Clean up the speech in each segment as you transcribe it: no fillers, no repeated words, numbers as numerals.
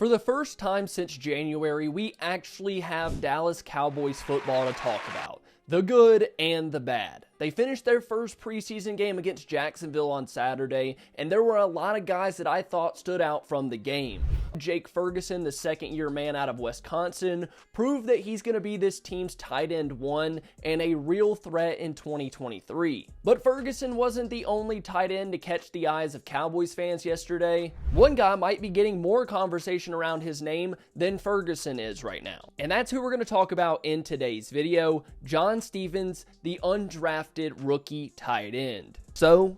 For the first time since January, we actually have Dallas Cowboys football to talk about. The good and the bad. They finished their first preseason game against Jacksonville on Saturday, and there were a lot of guys that I thought stood out from the game. Jake Ferguson, the second-year man out of Wisconsin, proved that he's going to be this team's tight end one and a real threat in 2023. But Ferguson wasn't the only tight end to catch the eyes of Cowboys fans yesterday. One guy might be getting more conversation around his name than Ferguson is right now. And that's who we're going to talk about in today's video, John Stephens, the undrafted rookie tight end. So,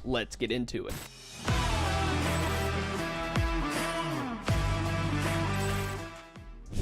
let's get into it.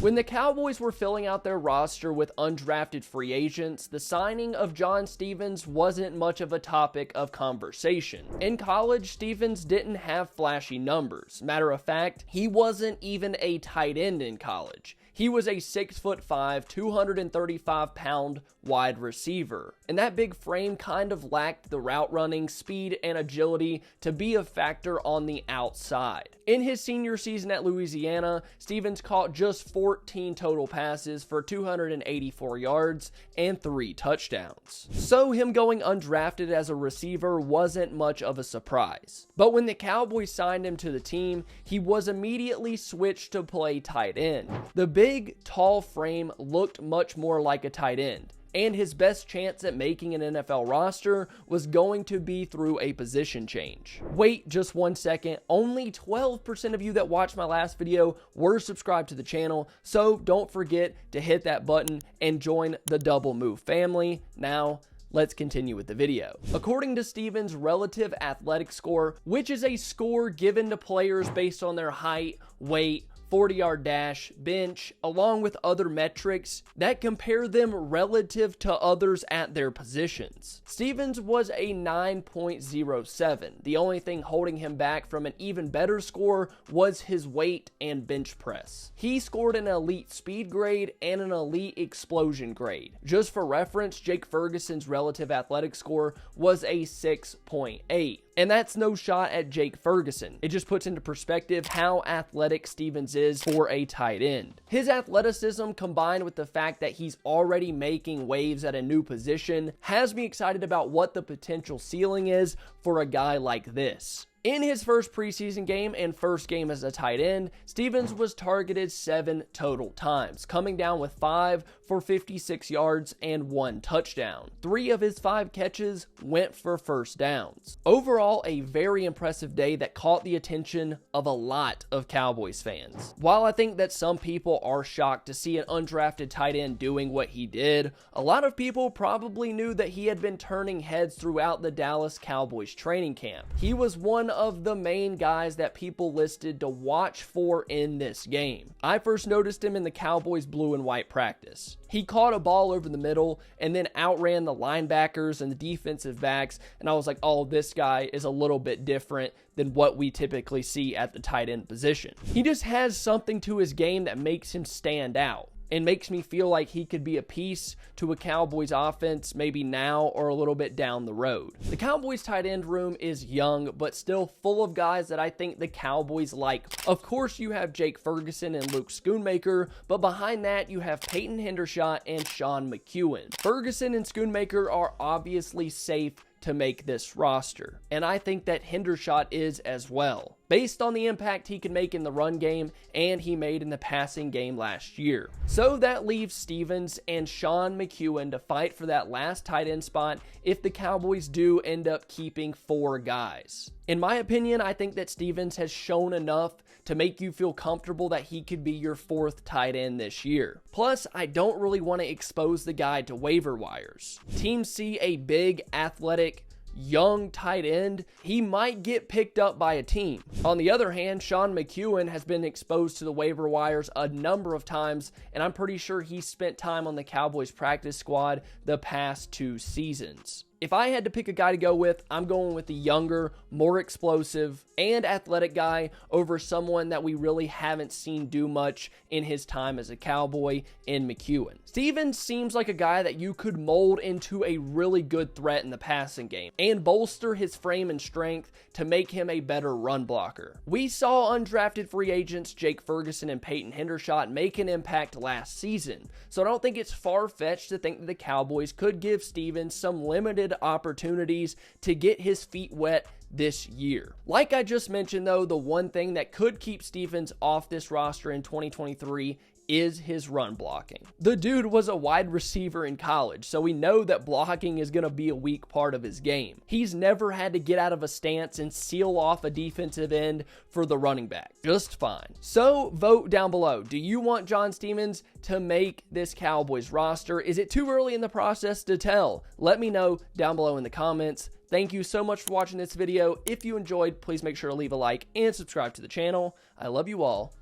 When the Cowboys were filling out their roster with undrafted free agents, the signing of John Stephens wasn't much of a topic of conversation. In college, Stephens didn't have flashy numbers. Matter of fact, he wasn't even a tight end in college. He was a 6'5", 235-pound wide receiver, and that big frame kind of lacked the route running, speed, and agility to be a factor on the outside. In his senior season at Louisiana, Stephens caught just 14 total passes for 284 yards and 3 touchdowns. So him going undrafted as a receiver wasn't much of a surprise. But when the Cowboys signed him to the team, he was immediately switched to play tight end. The big, tall frame looked much more like a tight end, and his best chance at making an NFL roster was going to be through a position change. Wait just 1 second, only 12% of you that watched my last video were subscribed to the channel, so don't forget to hit that button and join the Double Move family. Now, let's continue with the video. According to Stephens' relative athletic score, which is a score given to players based on their height, weight, 40-yard dash, bench, along with other metrics that compare them relative to others at their positions. Stephens was a 9.07. The only thing holding him back from an even better score was his weight and bench press. He scored an elite speed grade and an elite explosion grade. Just for reference, Jake Ferguson's relative athletic score was a 6.8. And that's no shot at Jake Ferguson. It just puts into perspective how athletic Stephens is for a tight end. His athleticism, combined with the fact that he's already making waves at a new position, has me excited about what the potential ceiling is for a guy like this. In his first preseason game and first game as a tight end, Stephens was targeted 7 total times, coming down with 5 for 56 yards and 1 touchdown. 3 of his 5 catches went for first downs. Overall, a very impressive day that caught the attention of a lot of Cowboys fans. While I think that some people are shocked to see an undrafted tight end doing what he did, a lot of people probably knew that he had been turning heads throughout the Dallas Cowboys training camp. He was one of the main guys that people listed to watch for in this game. I first noticed him in the Cowboys blue and white practice. He caught a ball over the middle and then outran the linebackers and the defensive backs, and I was like, oh, this guy is a little bit different than what we typically see at the tight end position. He just has something to his game that makes him stand out and makes me feel like he could be a piece to a Cowboys offense maybe now or a little bit down the road. The Cowboys tight end room is young, but still full of guys that I think the Cowboys like. Of course, you have Jake Ferguson and Luke Schoonmaker, but behind that, you have Peyton Hendershot and Sean McEwen. Ferguson and Schoonmaker are obviously safe to make this roster, and I think that Hendershot is as well, based on the impact he can make in the run game and he made in the passing game last year. So that leaves Stephens and Sean McEwen to fight for that last tight end spot if the Cowboys do end up keeping 4 guys. In my opinion, I think that Stephens has shown enough to make you feel comfortable that he could be your 4th tight end this year. Plus, I don't really want to expose the guy to waiver wires. Teams see a big, athletic, young tight end, he might get picked up by a team. On the other hand, Sean McEwen has been exposed to the waiver wires a number of times, and I'm pretty sure he spent time on the Cowboys practice squad the past 2 seasons. if I had to pick a guy to go with, I'm going with the younger, more explosive, and athletic guy over someone that we really haven't seen do much in his time as a Cowboy in McEwen. Stevens seems like a guy that you could mold into a really good threat in the passing game and bolster his frame and strength to make him a better run blocker. We saw undrafted free agents Jake Ferguson and Peyton Hendershot make an impact last season, so I don't think it's far-fetched to think that the Cowboys could give Stevens some limited opportunities to get his feet wet this year. Like I just mentioned though, the one thing that could keep Stevens off this roster in 2023 is his run blocking. The dude was a wide receiver in college, so we know that blocking is going to be a weak part of his game. He's never had to get out of a stance and seal off a defensive end for the running back. Just fine. So vote down below. Do you want John Stevens to make this Cowboys roster? Is it too early in the process to tell? Let me know down below in the comments. Thank you so much for watching this video. If you enjoyed, please make sure to leave a like and subscribe to the channel. I love you all,